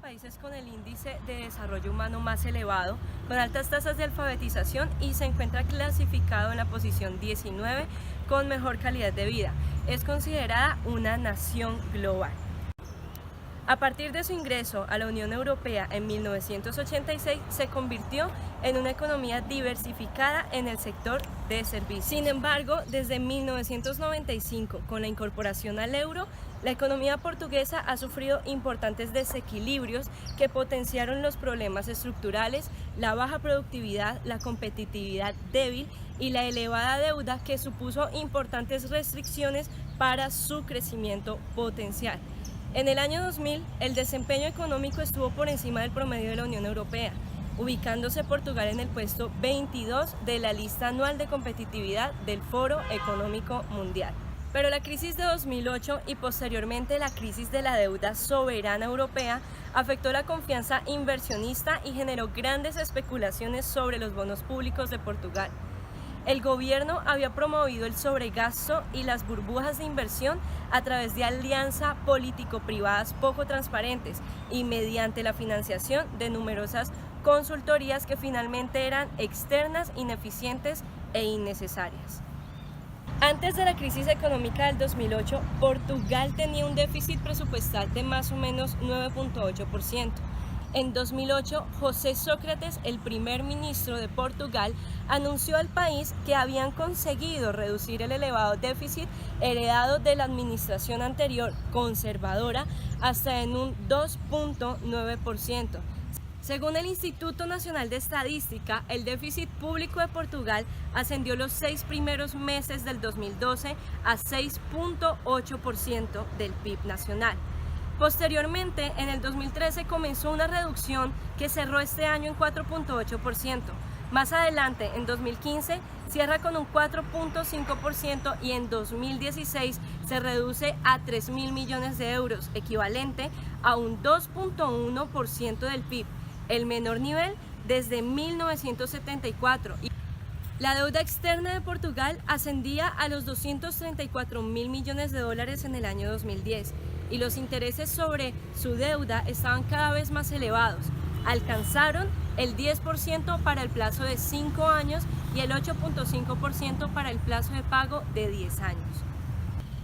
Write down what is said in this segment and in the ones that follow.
países con el índice de desarrollo humano más elevado, con altas tasas de alfabetización y se encuentra clasificado en la posición 19 con mejor calidad de vida. Es considerada una nación global. A partir de su ingreso a la Unión Europea en 1986, se convirtió en una economía diversificada en el sector de servicios. Sin embargo, desde 1995, con la incorporación al euro, la economía portuguesa ha sufrido importantes desequilibrios que potenciaron los problemas estructurales, la baja productividad, la competitividad débil y la elevada deuda, que supuso importantes restricciones para su crecimiento potencial. En el año 2000, el desempeño económico estuvo por encima del promedio de la Unión Europea, ubicándose Portugal en el puesto 22 de la lista anual de competitividad del Foro Económico Mundial. Pero la crisis de 2008 y posteriormente la crisis de la deuda soberana europea afectó la confianza inversionista y generó grandes especulaciones sobre los bonos públicos de Portugal. El gobierno había promovido el sobregasto y las burbujas de inversión a través de alianzas político-privadas poco transparentes y mediante la financiación de numerosas consultorías que finalmente eran externas, ineficientes e innecesarias. Antes de la crisis económica del 2008, Portugal tenía un déficit presupuestal de más o menos 9.8%. En 2008, José Sócrates, el primer ministro de Portugal, anunció al país que habían conseguido reducir el elevado déficit heredado de la administración anterior, conservadora, hasta en un 2.9%. Según el Instituto Nacional de Estadística, el déficit público de Portugal ascendió los 6 primeros meses del 2012 a 6.8% del PIB nacional. Posteriormente, en el 2013 comenzó una reducción que cerró este año en 4.8%. Más adelante, en 2015, cierra con un 4.5% y en 2016 se reduce a 3.000 millones de euros, equivalente a un 2.1% del PIB, el menor nivel desde 1974. La deuda externa de Portugal ascendía a los 234.000 millones de dólares en el año 2010 y los intereses sobre su deuda estaban cada vez más elevados. Alcanzaron el 10% para el plazo de 5 años y el 8.5% para el plazo de pago de 10 años.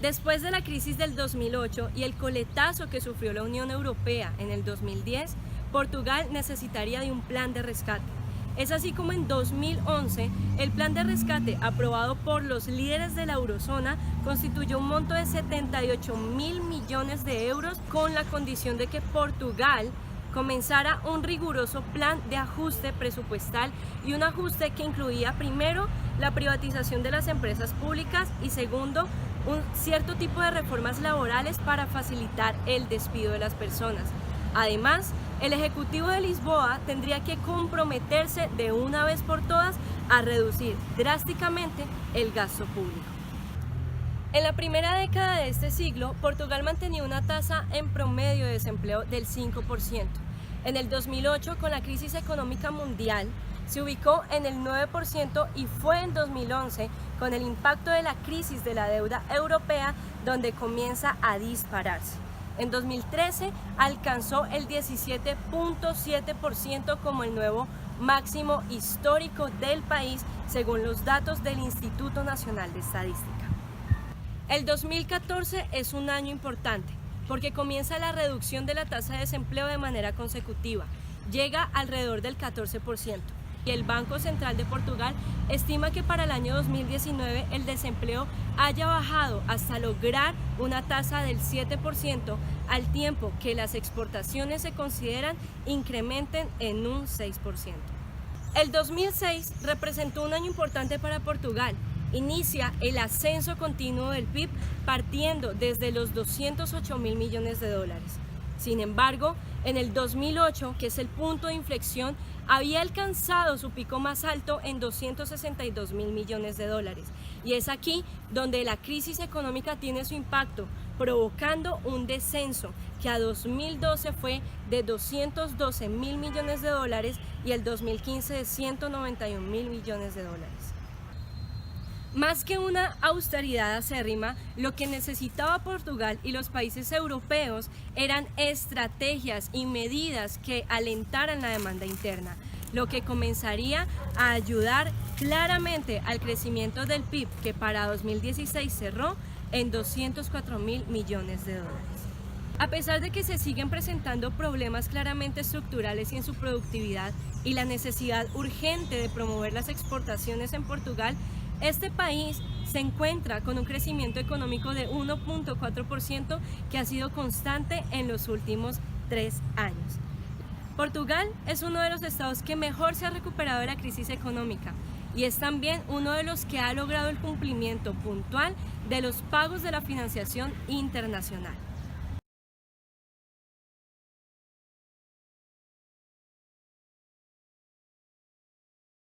Después de la crisis del 2008 y el coletazo que sufrió la Unión Europea en el 2010, Portugal necesitaría de un plan de rescate. Es así como en 2011, el plan de rescate aprobado por los líderes de la eurozona constituyó un monto de 78.000 millones de euros con la condición de que Portugal comenzara un riguroso plan de ajuste presupuestal y un ajuste que incluía primero la privatización de las empresas públicas y segundo, un cierto tipo de reformas laborales para facilitar el despido de las personas. Además, el Ejecutivo de Lisboa tendría que comprometerse de una vez por todas a reducir drásticamente el gasto público. En la primera década de este siglo, Portugal mantenía una tasa en promedio de desempleo del 5%. En el 2008, con la crisis económica mundial, se ubicó en el 9% y fue en 2011, con el impacto de la crisis de la deuda europea, donde comienza a dispararse. En 2013 alcanzó el 17.7% como el nuevo máximo histórico del país, según los datos del Instituto Nacional de Estadística. El 2014 es un año importante porque comienza la reducción de la tasa de desempleo de manera consecutiva. Llega alrededor del 14%. Y el Banco Central de Portugal estima que para el año 2019 el desempleo haya bajado hasta lograr una tasa del 7%, al tiempo que las exportaciones se consideran incrementen en un 6%. El 2006 representó un año importante para Portugal. Inicia el ascenso continuo del PIB partiendo desde los 208.000 millones de dólares. Sin embargo, en el 2008, que es el punto de inflexión, había alcanzado su pico más alto en 262.000 millones de dólares. Y es aquí donde la crisis económica tiene su impacto, provocando un descenso que a 2012 fue de 212.000 millones de dólares y el 2015 de 191.000 millones de dólares. Más que una austeridad acérrima, lo que necesitaba Portugal y los países europeos eran estrategias y medidas que alentaran la demanda interna, lo que comenzaría a ayudar claramente al crecimiento del PIB, que para 2016 cerró en 204.000 millones de dólares. A pesar de que se siguen presentando problemas claramente estructurales en su productividad y la necesidad urgente de promover las exportaciones en Portugal, este país se encuentra con un crecimiento económico de 1.4% que ha sido constante en los últimos 3 años. Portugal es uno de los estados que mejor se ha recuperado de la crisis económica y es también uno de los que ha logrado el cumplimiento puntual de los pagos de la financiación internacional.